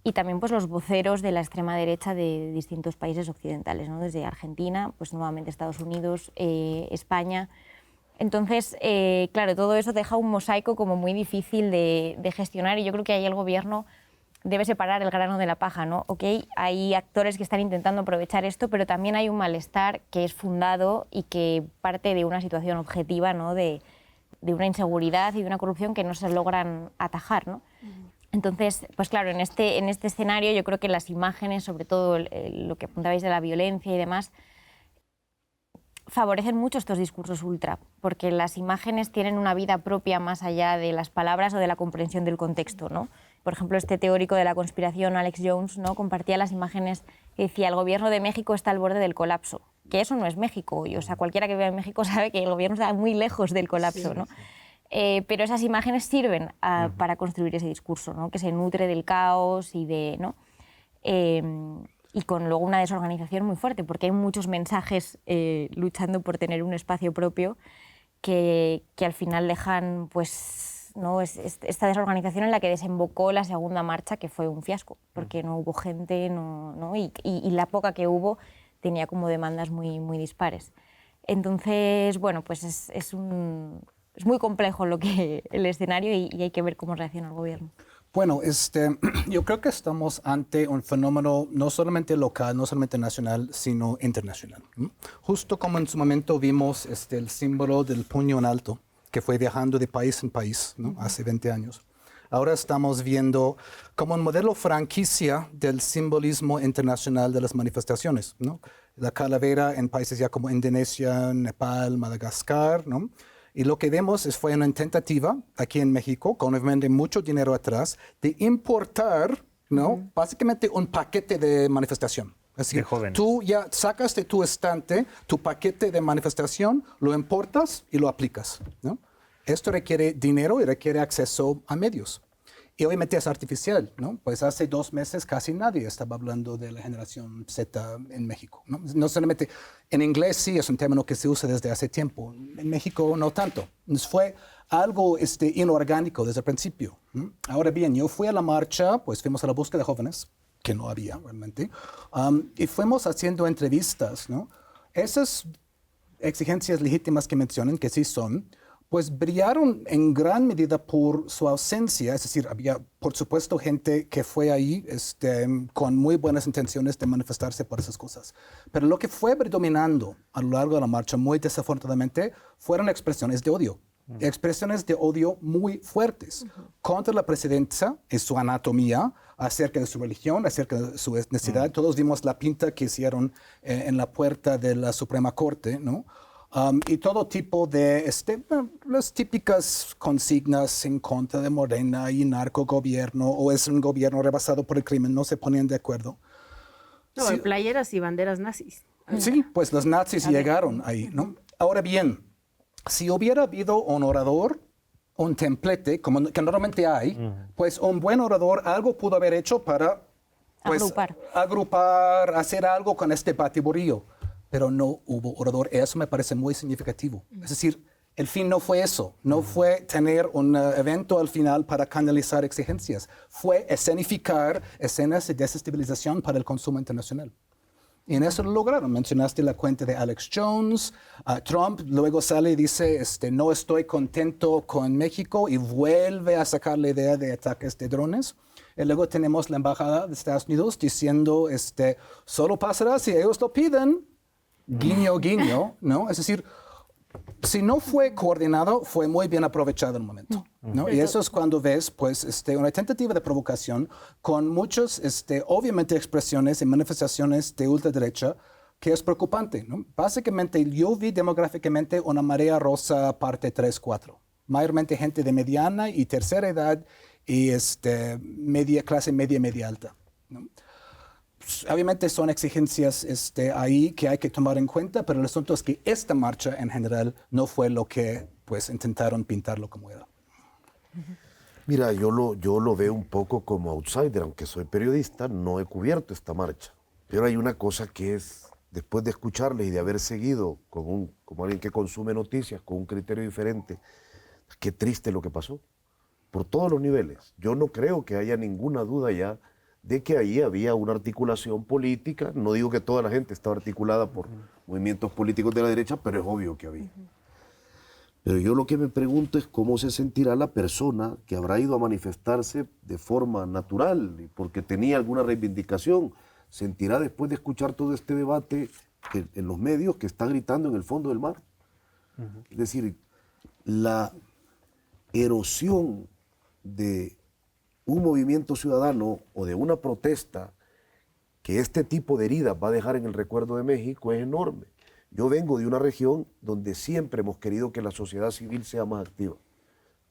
Y también pues, los voceros de la extrema derecha de distintos países occidentales, ¿no?, desde Argentina, pues nuevamente Estados Unidos, España. Entonces, claro, todo eso deja un mosaico como muy difícil de gestionar y yo creo que ahí el gobierno debe separar el grano de la paja, ¿no? Okay, hay actores que están intentando aprovechar esto, pero también hay un malestar que es fundado y que parte de una situación objetiva, ¿no?, de una inseguridad y de una corrupción que no se logran atajar, ¿no? Entonces, pues claro, en este escenario yo creo que las imágenes, sobre todo lo que apuntabais de la violencia y demás, favorecen mucho estos discursos ultra, porque las imágenes tienen una vida propia más allá de las palabras o de la comprensión del contexto, ¿no? Por ejemplo, este teórico de la conspiración, Alex Jones, ¿no?, compartía las imágenes que decía el gobierno de México está al borde del colapso, que eso no es México, y, o sea, cualquiera que viva en México sabe que el gobierno está muy lejos del colapso, ¿no? Pero esas imágenes sirven para construir ese discurso, ¿no?, que se nutre del caos y de, ¿no? Y con luego una desorganización muy fuerte, porque hay muchos mensajes luchando por tener un espacio propio que al final dejan, pues, ¿no?, esta desorganización en la que desembocó la segunda marcha, que fue un fiasco, porque no hubo gente, ¿no? Y la poca que hubo tenía como demandas muy, muy dispares. Entonces, bueno, pues es muy complejo el escenario y hay que ver cómo reacciona el gobierno. Bueno, yo creo que estamos ante un fenómeno no solamente local, no solamente nacional, sino internacional. Justo como en su momento vimos el símbolo del puño en alto, que fue viajando de país en país, ¿no?, hace 20 años. Ahora estamos viendo como un modelo franquicia del simbolismo internacional de las manifestaciones, ¿no? La calavera en países ya como Indonesia, Nepal, Madagascar, ¿no? Y lo que vemos fue una tentativa aquí en México, con obviamente mucho dinero atrás, de importar, ¿no? Básicamente un paquete de manifestación. Es decir, tú ya sacas de tu estante tu paquete de manifestación, lo importas y lo aplicas, ¿no? Esto requiere dinero y requiere acceso a medios. Y obviamente es artificial, ¿no? Pues hace 2 meses casi nadie estaba hablando de la generación Z en México, ¿no? No solamente en inglés sí es un término que se usa desde hace tiempo, en México no tanto. Fue algo inorgánico desde el principio, ¿no? Ahora bien, yo fui a la marcha, pues fuimos a la búsqueda de jóvenes, que no había realmente, y fuimos haciendo entrevistas, ¿no? Esas exigencias legítimas que mencionan, que sí son, pues brillaron en gran medida por su ausencia, es decir, había por supuesto gente que fue ahí con muy buenas intenciones de manifestarse por esas cosas, pero lo que fue predominando a lo largo de la marcha, muy desafortunadamente, fueron expresiones de odio. Expresiones de odio muy fuertes contra la presidenta y su anatomía, acerca de su religión, acerca de su etnicidad. Todos vimos la pinta que hicieron en la puerta de la Suprema Corte, ¿no? Y todo tipo de las típicas consignas en contra de Morena y narcogobierno, o es un gobierno rebasado por el crimen, no se ponían de acuerdo. No, sí, playeras y banderas nazis. Sí, pues los nazis llegaron ahí, ¿no? Ahora bien, si hubiera habido un orador, un templete, como que normalmente hay, pues un buen orador algo pudo haber hecho para pues, agrupar, hacer algo con este batiburrillo. Pero no hubo orador. Eso me parece muy significativo. Es decir, el fin no fue eso. No fue tener un evento al final para canalizar exigencias. Fue escenificar escenas de desestabilización para el consumo internacional. Y en eso lo lograron. Mencionaste la cuenta de Alex Jones. Trump luego sale y dice, no estoy contento con México, y vuelve a sacar la idea de ataques de drones. Y luego tenemos la embajada de Estados Unidos diciendo, solo pasará si ellos lo piden. Guiño, guiño, ¿no? Es decir, si no fue coordinado, fue muy bien aprovechado el momento, ¿no? Y eso es cuando ves, pues, una tentativa de provocación con muchas, obviamente, expresiones y manifestaciones de ultraderecha, que es preocupante, ¿no? Básicamente, yo vi demográficamente una marea rosa parte 3-4. Mayormente gente de mediana y tercera edad y media clase, media alta, ¿no? Obviamente son exigencias ahí que hay que tomar en cuenta, pero el asunto es que esta marcha en general no fue lo que pues intentaron pintarlo como era. Mira, yo lo veo un poco como outsider, aunque soy periodista, no he cubierto esta marcha. Pero hay una cosa que es, después de escucharles y de haber seguido como alguien que consume noticias con un criterio diferente, qué triste lo que pasó, por todos los niveles. Yo no creo que haya ninguna duda ya de que ahí había una articulación política. No digo que toda la gente estaba articulada por movimientos políticos de la derecha, pero es obvio que había. Pero yo lo que me pregunto es cómo se sentirá la persona que habrá ido a manifestarse de forma natural y porque tenía alguna reivindicación. Sentirá después de escuchar todo este debate en los medios que está gritando en el fondo del mar. Es decir, la erosión de un movimiento ciudadano o de una protesta que este tipo de heridas va a dejar en el recuerdo de México es enorme. Yo vengo de una región donde siempre hemos querido que la sociedad civil sea más activa,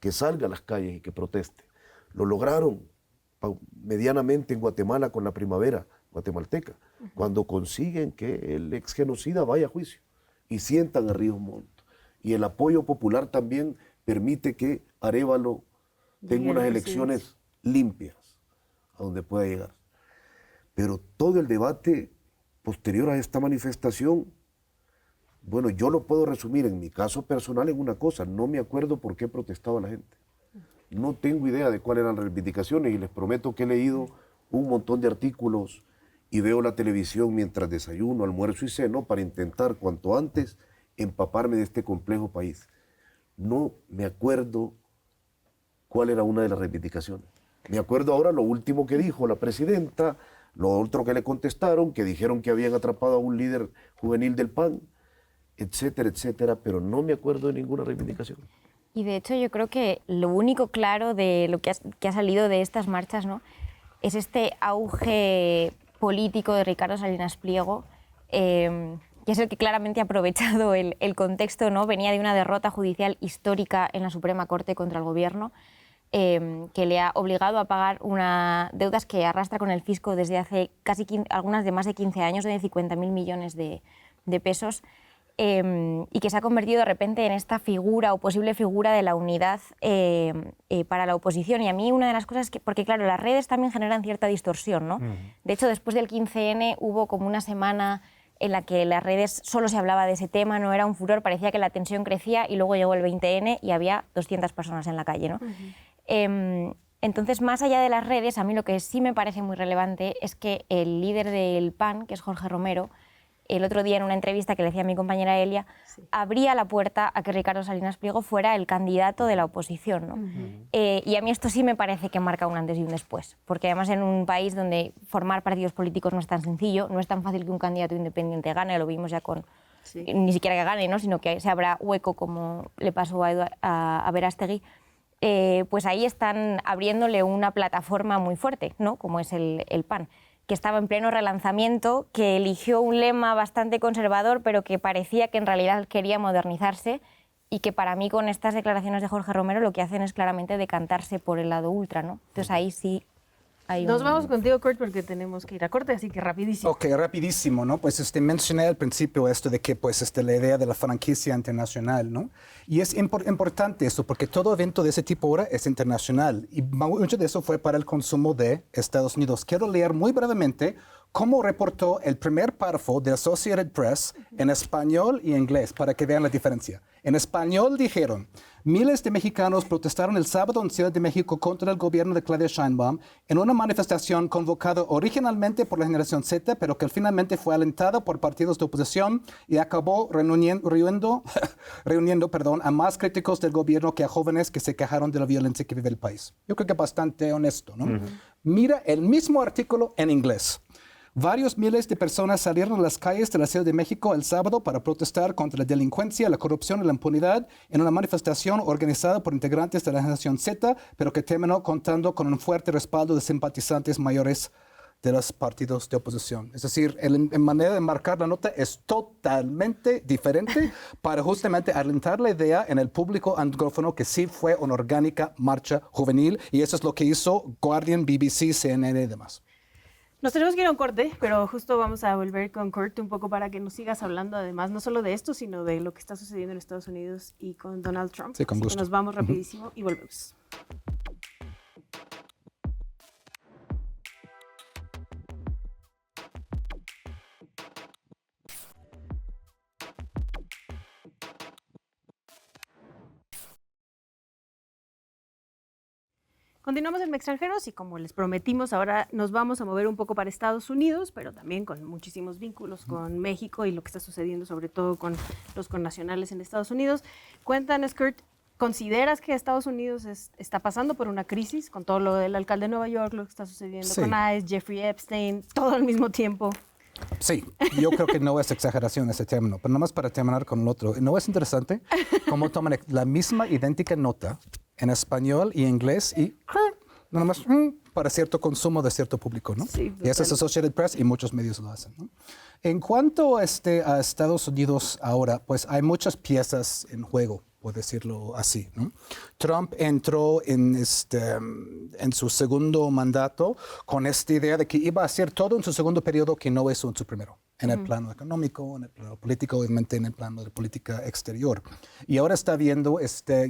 que salga a las calles y que proteste. Lo lograron medianamente en Guatemala con la primavera guatemalteca, cuando consiguen que el ex genocida vaya a juicio y sientan a Ríos Montt. Y el apoyo popular también permite que Arévalo tenga unas elecciones limpias a donde pueda llegar. Pero todo el debate posterior a esta manifestación, bueno, yo lo puedo resumir en mi caso personal en una cosa: no me acuerdo por qué protestaba la gente. No tengo idea de cuáles eran las reivindicaciones y les prometo que he leído un montón de artículos y veo la televisión mientras desayuno, almuerzo y ceno para intentar cuanto antes empaparme de este complejo país. No me acuerdo cuál era una de las reivindicaciones. Me acuerdo ahora lo último que dijo la presidenta, lo otro que le contestaron, que dijeron que habían atrapado a un líder juvenil del PAN, etcétera, etcétera, pero no me acuerdo de ninguna reivindicación. Y de hecho yo creo que lo único claro de lo que ha salido de estas marchas, ¿no?, es este auge político de Ricardo Salinas Pliego, que es el que claramente ha aprovechado el contexto, ¿no? Venía de una derrota judicial histórica en la Suprema Corte contra el Gobierno, que le ha obligado a pagar deudas que arrastra con el fisco desde hace algunas de más de 15 años, de 50.000 millones de pesos, y que se ha convertido de repente en esta figura o posible figura de la unidad para la oposición. Y a mí una de las cosas porque claro, las redes también generan cierta distorsión, ¿no? De hecho, después del 15N hubo como una semana en la que las redes solo se hablaba de ese tema, no era un furor, parecía que la tensión crecía, y luego llegó el 20N y había 200 personas en la calle, ¿no? Entonces, más allá de las redes, a mí lo que sí me parece muy relevante es que el líder del PAN, que es Jorge Romero, el otro día en una entrevista que le hacía a mi compañera Elia, abría la puerta a que Ricardo Salinas Pliego fuera el candidato de la oposición, ¿no? Y a mí esto sí me parece que marca un antes y un después, porque además en un país donde formar partidos políticos no es tan sencillo, no es tan fácil que un candidato independiente gane, lo vimos ya con... Ni siquiera que gane, ¿no? Sino que se abra hueco, como le pasó a Verástegui. Pues ahí están abriéndole una plataforma muy fuerte, ¿no? Como es el PAN, que estaba en pleno relanzamiento, que eligió un lema bastante conservador, pero que parecía que en realidad quería modernizarse, y que para mí con estas declaraciones de Jorge Romero lo que hacen es claramente decantarse por el lado ultra, ¿no? Entonces ahí sí hay Nos vamos contigo, Kurt, porque tenemos que ir a corte, así que rapidísimo. Ok, rapidísimo, ¿no? Pues mencioné al principio esto de que pues la idea de la franquicia internacional, ¿no? Y es importante eso, porque todo evento de ese tipo ahora es internacional, y mucho de eso fue para el consumo de Estados Unidos. Quiero leer muy brevemente cómo reportó el primer párrafo de Associated Press en español y inglés, para que vean la diferencia. En español dijeron: miles de mexicanos protestaron el sábado en Ciudad de México contra el gobierno de Claudia Sheinbaum en una manifestación convocada originalmente por la generación Z, pero que finalmente fue alentada por partidos de oposición y acabó reuniendo a más críticos del gobierno que a jóvenes que se quejaron de la violencia que vive el país. Yo creo que es bastante honesto, ¿no? Mira el mismo artículo en inglés. Varios miles de personas salieron a las calles de la Ciudad de México el sábado para protestar contra la delincuencia, la corrupción y la impunidad en una manifestación organizada por integrantes de la generación Z, pero que terminó contando con un fuerte respaldo de simpatizantes mayores de los partidos de oposición. Es decir, en manera de marcar la nota es totalmente diferente para justamente alentar la idea en el público anglófono que sí fue una orgánica marcha juvenil, y eso es lo que hizo Guardian, BBC, CNN y demás. Nos tenemos que ir a un corte, pero justo vamos a volver con Kurt un poco para que nos sigas hablando, además, no solo de esto, sino de lo que está sucediendo en Estados Unidos y con Donald Trump. Sí, con gusto. Así que nos vamos rapidísimo y volvemos. Continuamos en Extranjeros y como les prometimos, ahora nos vamos a mover un poco para Estados Unidos, pero también con muchísimos vínculos con México y lo que está sucediendo sobre todo con los connacionales en Estados Unidos. Cuéntanos, Kurt, ¿consideras que Estados Unidos está pasando por una crisis con todo lo del alcalde de Nueva York, lo que está sucediendo con ICE, Jeffrey Epstein, todo al mismo tiempo? Sí, yo creo que no es exageración ese término, pero nada más para terminar con el otro. ¿No es interesante cómo toman la misma idéntica nota en español y inglés y nada más para cierto consumo de cierto público, ¿no? Sí, y eso es Associated Press y muchos medios lo hacen, ¿no? En cuanto a Estados Unidos ahora, pues hay muchas piezas en juego, por decirlo así, ¿no? Trump entró en su segundo mandato con esta idea de que iba a hacer todo en su segundo periodo que no hizo en su primero, en el plano económico, en el plano político, obviamente en el plano de política exterior. Y ahora está viendo,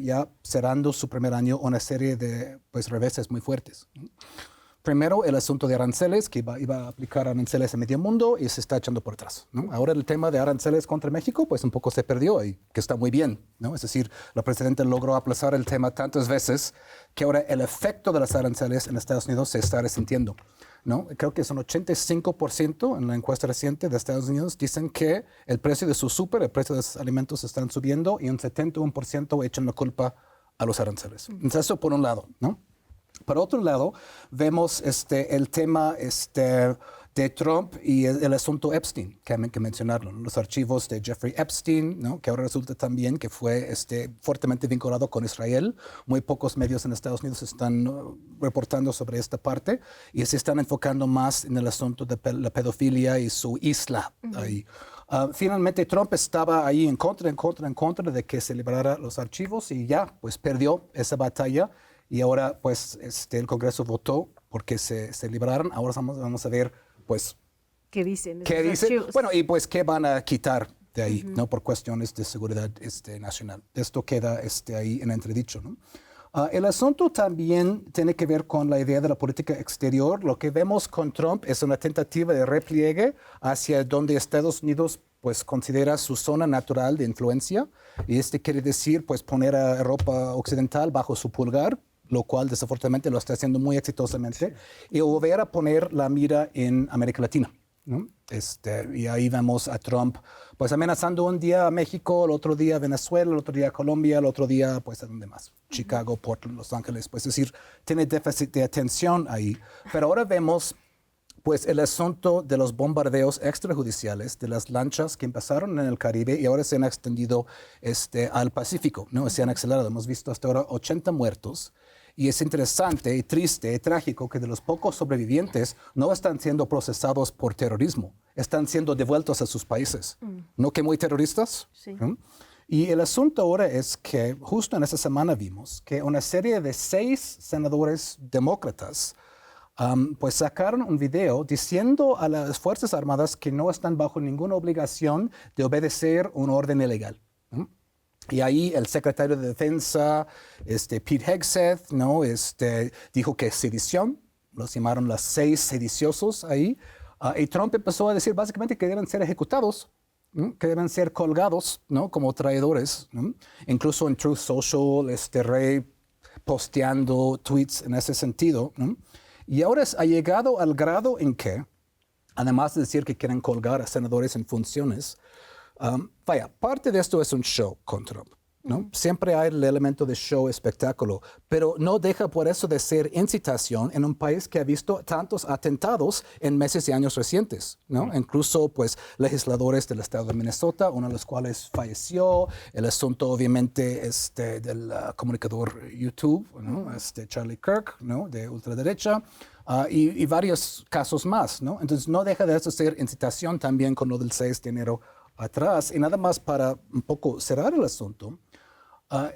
ya cerrando su primer año, una serie de reveses muy fuertes, ¿no? Primero, el asunto de aranceles, que iba a aplicar aranceles a medio mundo y se está echando por atrás, ¿no? Ahora el tema de aranceles contra México, pues un poco se perdió y que está muy bien, ¿no? Es decir, la presidenta logró aplazar el tema tantas veces que ahora el efecto de las aranceles en Estados Unidos se está resintiendo, ¿no? Creo que es un 85% en la encuesta reciente de Estados Unidos dicen que el precio de su súper, el precio de sus alimentos están subiendo, y un 71% echan la culpa a los aranceles. Entonces, eso por un lado, ¿no? Por otro lado, vemos el tema de Trump y el asunto Epstein, que hay que mencionarlo, ¿no? Los archivos de Jeffrey Epstein, ¿no? Que ahora resulta también que fue fuertemente vinculado con Israel. Muy pocos medios en Estados Unidos están reportando sobre esta parte y se están enfocando más en el asunto de la pedofilia y su isla ahí. Finalmente Trump estaba ahí en contra de que se liberara los archivos y ya, pues perdió esa batalla y ahora pues el Congreso votó porque se liberaran. Ahora vamos a ver pues ¿Qué dicen? qué dice. Archivos? Bueno, y pues qué van a quitar de ahí, ¿no? Por cuestiones de seguridad nacional. Esto queda ahí en entredicho, ¿no? El asunto también tiene que ver con la idea de la política exterior. Lo que vemos con Trump es una tentativa de repliegue hacia donde Estados Unidos pues considera su zona natural de influencia y quiere decir pues poner a Europa occidental bajo su pulgar, lo cual desafortunadamente lo está haciendo muy exitosamente, y volver a poner la mira en América Latina, ¿no? Y ahí vemos a Trump pues amenazando un día a México, el otro día a Venezuela, el otro día a Colombia, el otro día pues a dónde más, Chicago, Portland, Los Ángeles, pues es decir, tiene déficit de atención ahí. Pero ahora vemos pues el asunto de los bombardeos extrajudiciales de las lanchas que empezaron en el Caribe y ahora se han extendido al Pacífico, ¿no? Se han acelerado, hemos visto hasta ahora 80 muertos. Y es interesante y triste y trágico que de los pocos sobrevivientes no están siendo procesados por terrorismo, están siendo devueltos a sus países. ¿No que muy terroristas? Sí. Y el asunto ahora es que justo en esa semana vimos que una serie de 6 senadores demócratas pues sacaron un video diciendo a las Fuerzas Armadas que no están bajo ninguna obligación de obedecer un orden ilegal. Y ahí el secretario de Defensa, Pete Hegseth, ¿no? Dijo que es sedición, los llamaron los 6 sediciosos ahí. Y Trump empezó a decir básicamente que deben ser ejecutados, ¿no? Que deben ser colgados, ¿no? Como traidores, ¿no? Incluso en Truth Social, Rey posteando tweets en ese sentido, ¿no? Y ahora ha llegado al grado en que, además de decir que quieren colgar a senadores en funciones, parte de esto es un show con Trump, ¿no? Siempre hay el elemento de show, espectáculo, pero no deja por eso de ser incitación en un país que ha visto tantos atentados en meses y años recientes, ¿no? Incluso, pues, legisladores del estado de Minnesota, uno de los cuales falleció, el asunto, obviamente, del comunicador YouTube, ¿no? Charlie Kirk, ¿no? De ultraderecha, y varios casos más, ¿no? Entonces, no deja de eso ser incitación también con lo del 6 de enero atrás. Y nada más para un poco cerrar el asunto,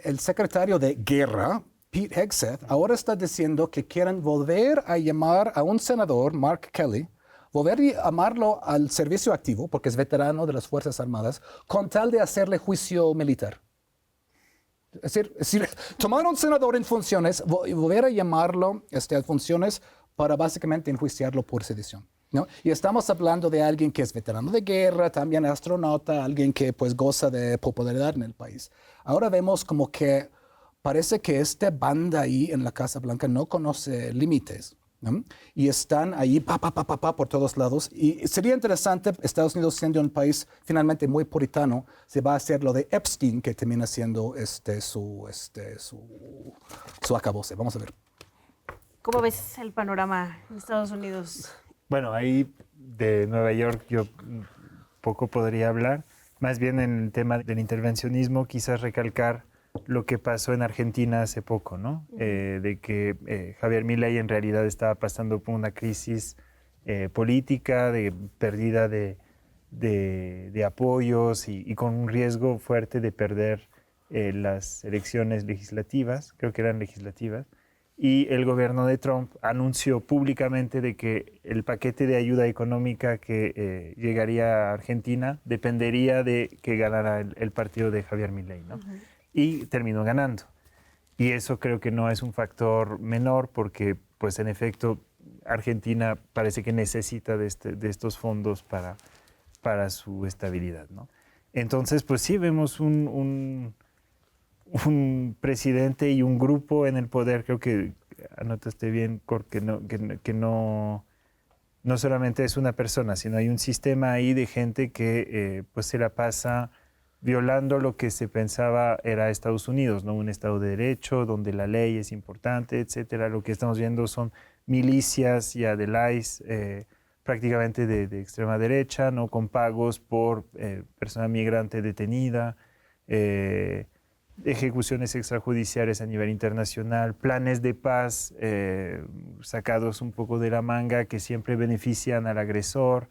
el secretario de Guerra, Pete Hegseth, ahora está diciendo que quieren volver a llamar a un senador, Mark Kelly, volver a llamarlo al servicio activo, porque es veterano de las Fuerzas Armadas, con tal de hacerle juicio militar. Es decir, tomar a un senador en funciones y volver a llamarlo a funciones para básicamente enjuiciarlo por sedición, ¿no? Y estamos hablando de alguien que es veterano de guerra, también astronauta, alguien que pues goza de popularidad en el país. Ahora vemos como que parece que esta banda ahí en la Casa Blanca no conoce límites, ¿no? Y están ahí por todos lados. Y sería interesante, Estados Unidos siendo un país finalmente muy puritano, se va a hacer lo de Epstein, que termina siendo su acabose. Vamos a ver. ¿Cómo ves el panorama en Estados Unidos? Bueno, ahí de Nueva York yo poco podría hablar. Más bien en el tema del intervencionismo, quizás recalcar lo que pasó en Argentina hace poco, ¿no? De que Javier Milei en realidad estaba pasando por una crisis política, de pérdida de apoyos y con un riesgo fuerte de perder las elecciones legislativas, creo que eran legislativas. Y el gobierno de Trump anunció públicamente de que el paquete de ayuda económica que llegaría a Argentina dependería de que ganara el partido de Javier Milei, ¿no? Y terminó ganando. Y eso creo que no es un factor menor porque, pues en efecto, Argentina parece que necesita de estos fondos para su estabilidad, ¿no? Entonces, pues sí, vemos un presidente y un grupo en el poder, creo que anotaste bien, que no solamente es una persona, sino hay un sistema ahí de gente que pues se la pasa violando lo que se pensaba era Estados Unidos, ¿no? Un Estado de Derecho, donde la ley es importante, etcétera. Lo que estamos viendo son milicias ya de Lais, prácticamente de extrema derecha, ¿no? Con pagos por persona migrante detenida, ejecuciones extrajudiciales a nivel internacional, planes de paz sacados un poco de la manga que siempre benefician al agresor,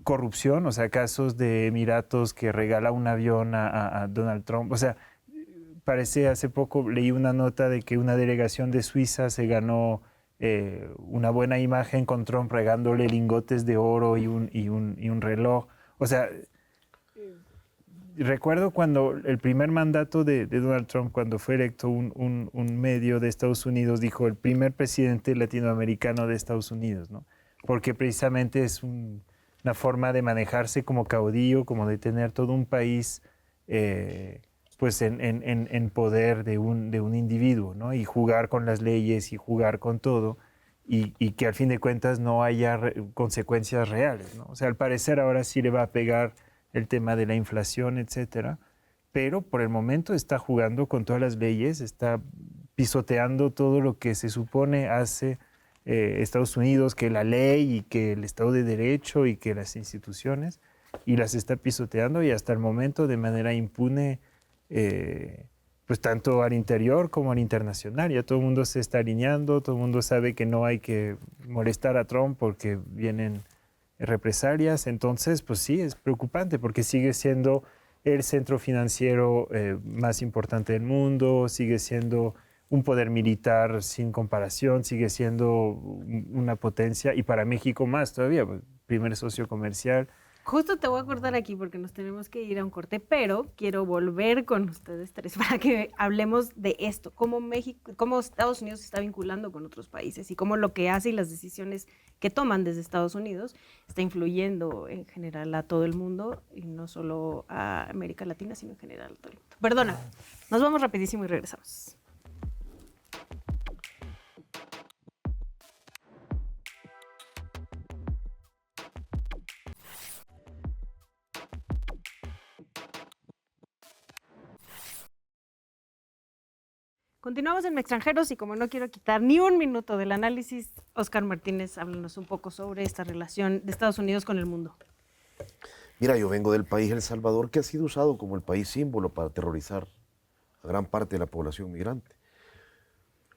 corrupción, o sea, casos de Emiratos que regala un avión a Donald Trump. O sea, parece, hace poco leí una nota de que una delegación de Suiza se ganó una buena imagen con Trump regándole lingotes de oro y un reloj. O sea, recuerdo cuando el primer mandato de Donald Trump, cuando fue electo, un medio de Estados Unidos dijo el primer presidente latinoamericano de Estados Unidos, ¿no? Porque precisamente es una forma de manejarse como caudillo, como de tener todo un país pues en poder de un individuo, ¿no? Y jugar con las leyes y jugar con todo, y que al fin de cuentas no haya consecuencias reales, ¿no? O sea, al parecer ahora sí le va a pegar el tema de la inflación, etcétera, pero por el momento está jugando con todas las leyes, está pisoteando todo lo que se supone hace Estados Unidos, que la ley y que el Estado de Derecho y que las instituciones, y las está pisoteando, y hasta el momento de manera impune, pues tanto al interior como al internacional. Ya todo el mundo se está alineando, todo el mundo sabe que no hay que molestar a Trump porque vienen represalias. Entonces, pues sí, es preocupante porque sigue siendo el centro financiero más importante del mundo, sigue siendo un poder militar sin comparación, sigue siendo una potencia, y para México más todavía, pues, primer socio comercial. Justo te voy a cortar aquí porque nos tenemos que ir a un corte, pero quiero volver con ustedes tres para que hablemos de esto, cómo Estados Unidos se está vinculando con otros países y cómo lo que hace y las decisiones que toman desde Estados Unidos está influyendo en general a todo el mundo, y no solo a América Latina, sino en general a todo el mundo. Perdona, nos vamos rapidísimo y regresamos. Continuamos en Extranjeros, y como no quiero quitar ni un minuto del análisis, Óscar Martínez, háblanos un poco sobre esta relación de Estados Unidos con el mundo. Mira, yo vengo del país El Salvador, que ha sido usado como el país símbolo para aterrorizar a gran parte de la población migrante.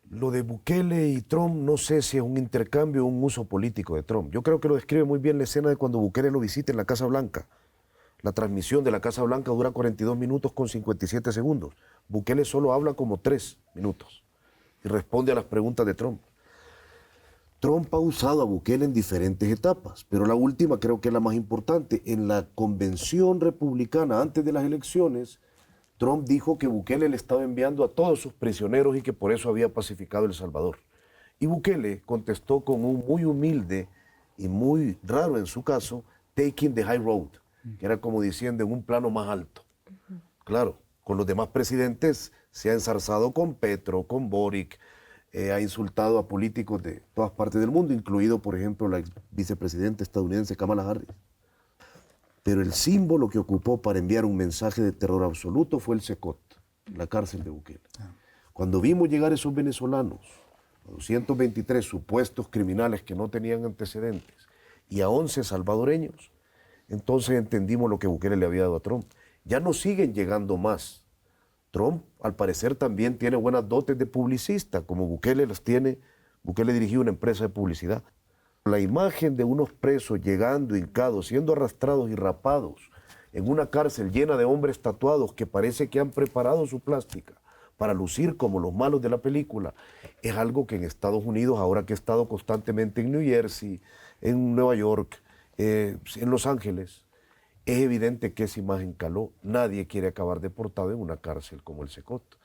Lo de Bukele y Trump, no sé si es un intercambio o un uso político de Trump. Yo creo que lo describe muy bien la escena de cuando Bukele lo visita en la Casa Blanca. La transmisión de la Casa Blanca dura 42 minutos con 57 segundos. Bukele solo habla como 3 minutos y responde a las preguntas de Trump. Trump ha usado a Bukele en diferentes etapas, pero la última creo que es la más importante. En la convención republicana antes de las elecciones, Trump dijo que Bukele le estaba enviando a todos sus prisioneros y que por eso había pacificado El Salvador. Y Bukele contestó con un muy humilde y muy raro en su caso, taking the high road, que era como diciendo en un plano más alto. Claro, con los demás presidentes se ha ensarzado con Petro, con Boric, ha insultado a políticos de todas partes del mundo, incluido, por ejemplo, la vicepresidenta estadounidense Kamala Harris. Pero el símbolo que ocupó para enviar un mensaje de terror absoluto fue el Secot, la cárcel de Bukele. Cuando vimos llegar esos venezolanos, 223 supuestos criminales que no tenían antecedentes, y a 11 salvadoreños, entonces entendimos lo que Bukele le había dado a Trump. Ya no siguen llegando más. Trump, al parecer, también tiene buenas dotes de publicista, como Bukele las tiene. Bukele dirigió una empresa de publicidad. La imagen de unos presos llegando, hincados, siendo arrastrados y rapados en una cárcel llena de hombres tatuados que parece que han preparado su plástica para lucir como los malos de la película, es algo que en Estados Unidos, ahora que he estado constantemente en New Jersey, en Nueva York, en Los Ángeles, es evidente que esa imagen caló. Nadie quiere acabar deportado en una cárcel como el Secot.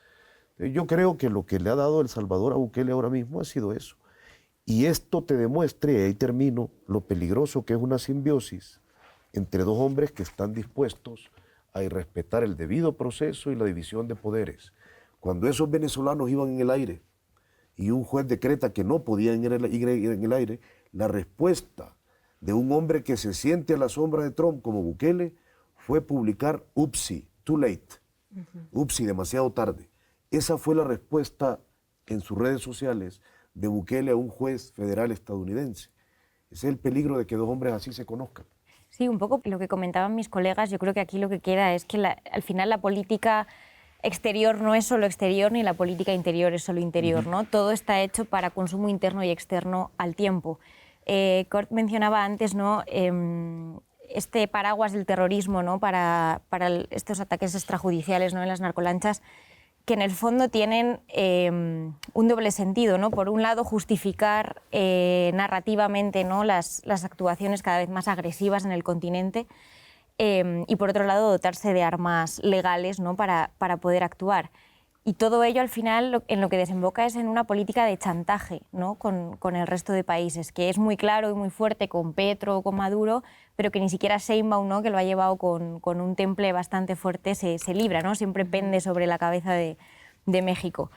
Yo creo que lo que le ha dado El Salvador a Bukele ahora mismo ha sido eso. Y esto te demuestra, y ahí termino, lo peligroso que es una simbiosis entre dos hombres que están dispuestos a respetar el debido proceso y la división de poderes. Cuando esos venezolanos iban en el aire y un juez decreta que no podían ir en el aire, la respuesta de un hombre que se siente a la sombra de Trump como Bukele fue publicar "Upsi, too late", "Upsi, demasiado tarde". Esa fue la respuesta en sus redes sociales de Bukele a un juez federal estadounidense. Ese es el peligro de que dos hombres así se conozcan. Sí, un poco lo que comentaban mis colegas, yo creo que aquí lo que queda es que al final la política exterior no es solo exterior, ni la política interior es solo interior, ¿no? Todo está hecho para consumo interno y externo al tiempo. Cort mencionaba antes, ¿no? Este paraguas del terrorismo, ¿no? para estos ataques extrajudiciales, ¿no? en las narcolanchas, que en el fondo tienen un doble sentido, ¿no? Por un lado, justificar narrativamente, ¿no? las actuaciones cada vez más agresivas en el continente, y por otro lado, dotarse de armas legales, ¿no? para poder actuar. Y todo ello, al final, en lo que desemboca es en una política de chantaje, ¿no? con el resto de países, que es muy claro y muy fuerte con Petro o con Maduro, pero que ni siquiera Sheinbaum, ¿no? que lo ha llevado con un temple bastante fuerte, se libra, ¿no? Siempre pende sobre la cabeza de México.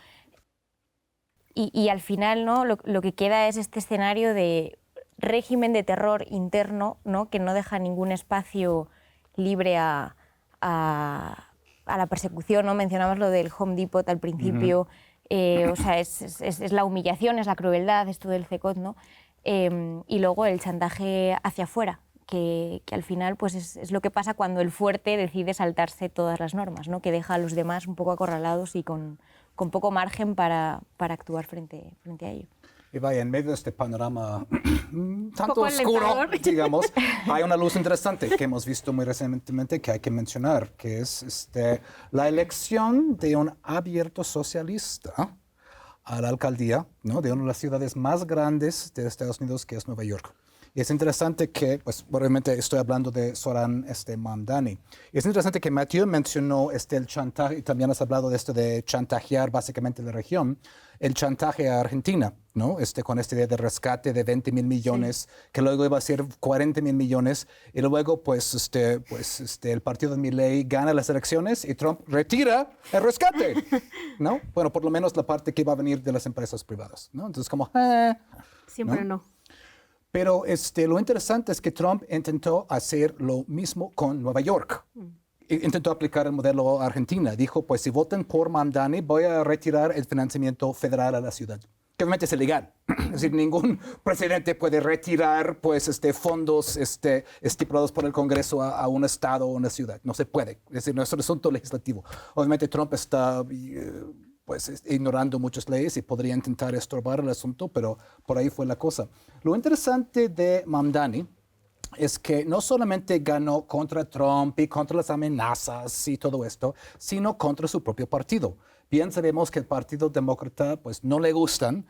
Y al final, ¿no? lo que queda es este escenario de régimen de terror interno, ¿no? que no deja ningún espacio libre a la persecución, ¿no? Mencionabas lo del Home Depot al principio, o sea, es la humillación, es la crueldad, es todo el CECOT, ¿no? Y luego el chantaje hacia afuera, que al final pues es lo que pasa cuando el fuerte decide saltarse todas las normas, ¿no? Que deja a los demás un poco acorralados y con poco margen para actuar frente a ello. Y vaya, en medio de este panorama tanto oscuro, digamos, hay una luz interesante que hemos visto muy recientemente que hay que mencionar, que es la elección de un abierto socialista a la alcaldía, ¿no? de una de las ciudades más grandes de Estados Unidos, que es Nueva York. Y es interesante que, pues, obviamente estoy hablando de Zohran Mamdani. Y es interesante que Mathieu mencionó el chantaje, y también has hablado de esto de chantajear básicamente la región, el chantaje a Argentina, ¿no? Con esta idea de rescate de 20.000 millones, sí. que luego iba a ser 40.000 millones, y luego, pues, el partido de Milei gana las elecciones y Trump retira el rescate, ¿no? Bueno, por lo menos la parte que iba a venir de las empresas privadas, ¿no? Entonces, como, siempre no. Pero lo interesante es que Trump intentó hacer lo mismo con Nueva York. Intentó aplicar el modelo Argentina. Dijo, pues si votan por Mamdani, voy a retirar el financiamiento federal a la ciudad. Que obviamente es ilegal. Es decir, ningún presidente puede retirar pues, fondos estipulados por el Congreso a un estado o una ciudad. No se puede. Es decir, no es un asunto legislativo. Obviamente Trump está... pues ignorando muchas leyes y podría intentar estorbar el asunto, pero por ahí fue la cosa. Lo interesante de Mamdani es que no solamente ganó contra Trump y contra las amenazas y todo esto, sino contra su propio partido. Bien sabemos que el Partido Demócrata pues, no le gustan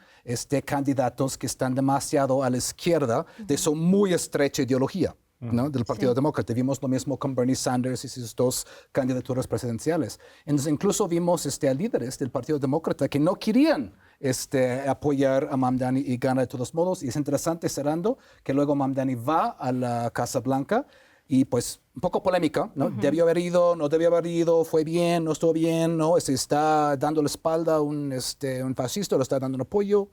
candidatos que están demasiado a la izquierda de su muy estrecha ideología. ¿no? Del Partido Demócrata. Vimos lo mismo con Bernie Sanders y sus dos candidaturas presidenciales. Entonces, incluso vimos a líderes del Partido Demócrata que no querían apoyar a Mamdani y gana de todos modos. Y es interesante, cerrando, que luego Mamdani va a la Casa Blanca y pues un poco polémica, ¿no? Debió haber ido, no debió haber ido, fue bien, no estuvo bien, ¿no? Se está dando la espalda a un fascista, le está dando un apoyo.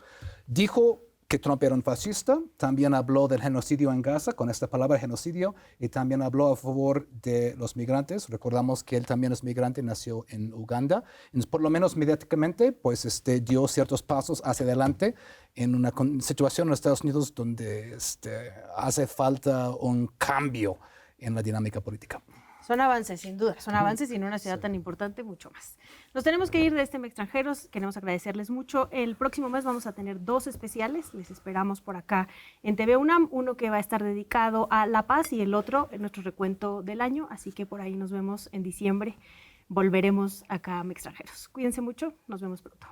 Dijo que Trump era un fascista, también habló del genocidio en Gaza, con esta palabra genocidio, y también habló a favor de los migrantes. Recordamos que él también es migrante, nació en Uganda. Entonces, por lo menos mediáticamente, pues dio ciertos pasos hacia adelante en una situación en Estados Unidos donde hace falta un cambio en la dinámica política. Son avances, sin duda, son avances y en una ciudad tan importante, mucho más. Nos tenemos que ir de MEX Extranjeros, queremos agradecerles mucho. El próximo mes vamos a tener 2 especiales, les esperamos por acá en TV UNAM, uno que va a estar dedicado a La Paz y el otro en nuestro recuento del año, así que por ahí nos vemos en diciembre, volveremos acá a MEX Extranjeros. Cuídense mucho, nos vemos pronto.